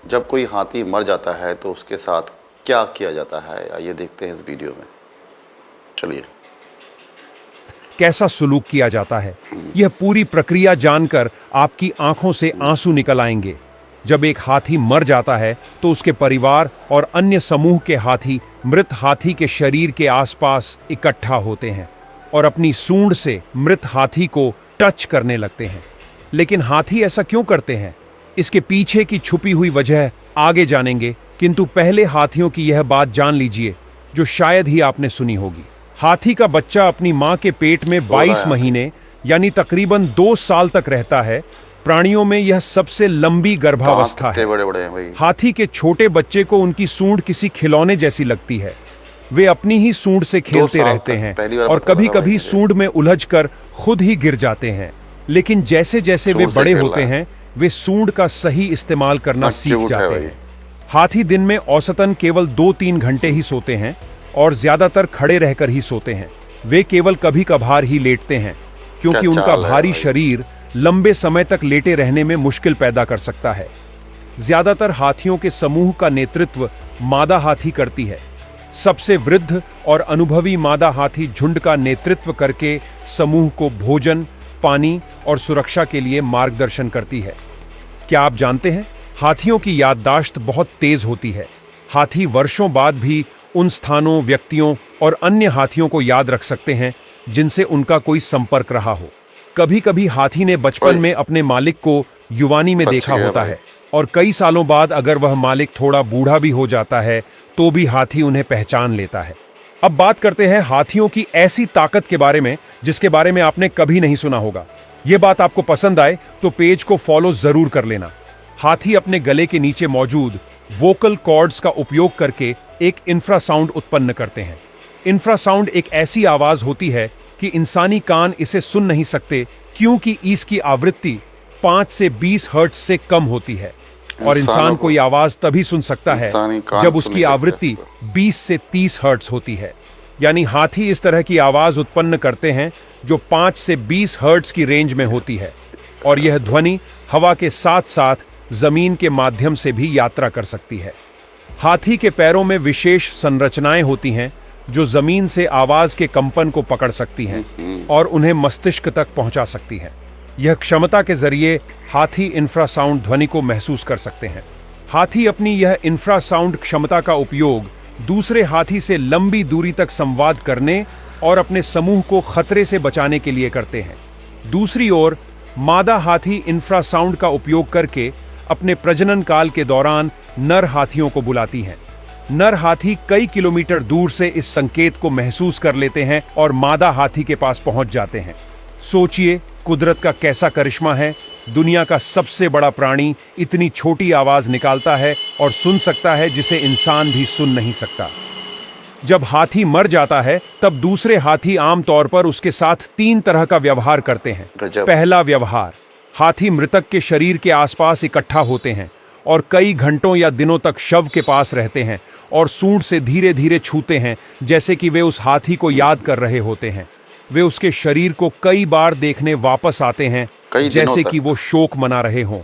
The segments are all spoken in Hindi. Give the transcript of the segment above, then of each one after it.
जब कोई हाथी मर जाता है तो उसके साथ क्या किया जाता है, आइए देखते हैं इस वीडियो में। चलिए। कैसा सुलूक किया जाता है, यह पूरी प्रक्रिया जानकर आपकी आंखों से आंसू निकल आएंगे। जब एक हाथी मर जाता है तो उसके परिवार और अन्य समूह के हाथी मृत हाथी के शरीर के आसपास इकट्ठा होते हैं और अपनी सूंड से मृत हाथी को टच करने लगते हैं। लेकिन हाथी ऐसा क्यों करते हैं, इसके पीछे की छुपी हुई वजह आगे जानेंगे, किंतु पहले हाथियों की यह बात जान लीजिए जो शायद ही आपने सुनी होगी। हाथी का बच्चा अपनी मां के पेट में 22 महीने यानी तकरीबन 2 साल तक रहता है। प्राणियों में यह सबसे लंबी गर्भावस्था है। बड़े हैं भाई। हाथी के छोटे बच्चे को उनकी सूंड किसी खिलौने जैसी लगती है। वे अपनी ही सूंड से खेलते रहते हैं और कभी कभी सूंड में उलझकर खुद ही गिर जाते हैं। लेकिन जैसे जैसे वे बड़े होते हैं वे सूंड का सही इस्तेमाल करना सीख जाते हैं। हाथी दिन में औसतन केवल 2-3 घंटे ही सोते हैं और ज्यादातर खड़े रहकर ही सोते हैं। वे केवल कभी कभार ही लेटते हैं क्योंकि उनका भारी शरीर लंबे समय तक लेटे रहने में मुश्किल पैदा कर सकता है। ज्यादातर हाथियों के समूह का नेतृत्व मादा हाथी करती है। सबसे वृद्ध और अनुभवी मादा हाथी झुंड का नेतृत्व करके समूह को भोजन, पानी और सुरक्षा के लिए मार्गदर्शन करती है। क्या आप जानते हैं, हाथियों की याददाश्त बहुत तेज होती है। हाथी वर्षों बाद भी उन स्थानों, व्यक्तियों और अन्य हाथियों को याद रख सकते हैं जिनसे उनका कोई संपर्क रहा हो। कभी कभी हाथी ने बचपन में अपने मालिक को युवानी में देखा होता है और कई सालों बाद अगर वह मालिक थोड़ा बूढ़ा भी हो जाता है तो भी हाथी उन्हें पहचान लेता है। अब बात करते हैं हाथियों की ऐसी ताकत के बारे में जिसके बारे में आपने कभी नहीं सुना होगा। यह बात आपको पसंद आए तो पेज को फॉलो जरूर कर लेना। हाथी अपने गले के नीचे मौजूद वोकल कॉर्ड्स का उपयोग करके एक इंफ्रासाउंड उत्पन्न करते हैं। इंफ्रासाउंड एक ऐसी आवाज होती है कि इंसानी कान इसे सुन नहीं सकते क्योंकि इसकी आवृत्ति 5 से 20 हर्ट्ज से कम होती है और इंसान कोई आवाज तभी सुन सकता है जब उसकी आवृत्ति 20 से 30 हर्ट्ज होती है। यानी हाथी इस तरह की आवाज उत्पन्न करते हैं जो 5 से 20 हर्ट्ज की रेंज में होती है और यह ध्वनि हवा के साथ साथ जमीन के माध्यम से भी यात्रा कर सकती है। हाथी के पैरों में विशेष संरचनाएं होती हैं जो जमीन से आवाज के कंपन को पकड़ सकती हैं और उन्हें मस्तिष्क तक पहुंचा सकती हैं। यह क्षमता के जरिए हाथी इंफ्रासाउंड ध्वनि को महसूस कर सकते हैं। हाथी अपनी यह इंफ्रासाउंड क्षमता का उपयोग दूसरे हाथी से लंबी दूरी तक संवाद करने और अपने समूह को खतरे से बचाने के लिए करते हैं। दूसरी ओर मादा हाथी इंफ्रासाउंड का उपयोग करके अपने प्रजनन काल के दौरान नर हाथियों को बुलाती हैं। नर हाथी कई किलोमीटर दूर से इस संकेत को महसूस कर लेते हैं और मादा हाथी के पास पहुंच जाते हैं। सोचिए, कुदरत का कैसा करिश्मा है। दुनिया का सबसे बड़ा प्राणी इतनी छोटी आवाज निकालता है और सुन सकता है जिसे इंसान भी सुन नहीं सकता। जब हाथी मर जाता है तब दूसरे हाथी आमतौर पर उसके साथ 3 तरह का व्यवहार करते हैं। पहला व्यवहार, हाथी मृतक के शरीर के आसपास इकट्ठा होते हैं और कई घंटों या दिनों तक शव के पास रहते हैं और सूंड से धीरे धीरे छूते हैं जैसे कि वे उस हाथी को याद कर रहे होते हैं। वे उसके शरीर को कई बार देखने वापस आते हैं जैसे कि वो शोक मना रहे हों।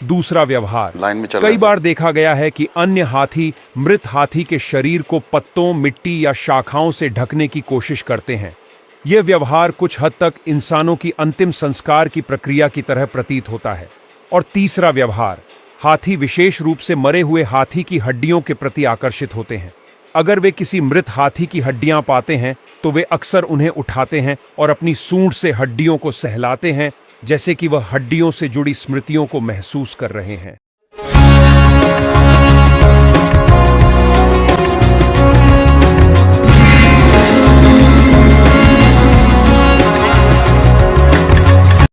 दूसरा व्यवहार, कई बार देखा गया है कि अन्य हाथी मृत हाथी के शरीर को पत्तों, मिट्टी या शाखाओं से ढकने की कोशिश करते हैं। यह व्यवहार कुछ हद तक इंसानों की अंतिम संस्कार की प्रक्रिया की तरह प्रतीत होता है। और तीसरा व्यवहार, हाथी विशेष रूप से मरे हुए हाथी की हड्डियों के प्रति आकर्षित होते हैं। अगर वे किसी मृत हाथी की हड्डियां पाते हैं तो वे अक्सर उन्हें उठाते हैं और अपनी सूंड से हड्डियों को सहलाते हैं जैसे कि वह हड्डियों से जुड़ी स्मृतियों को महसूस कर रहे हैं।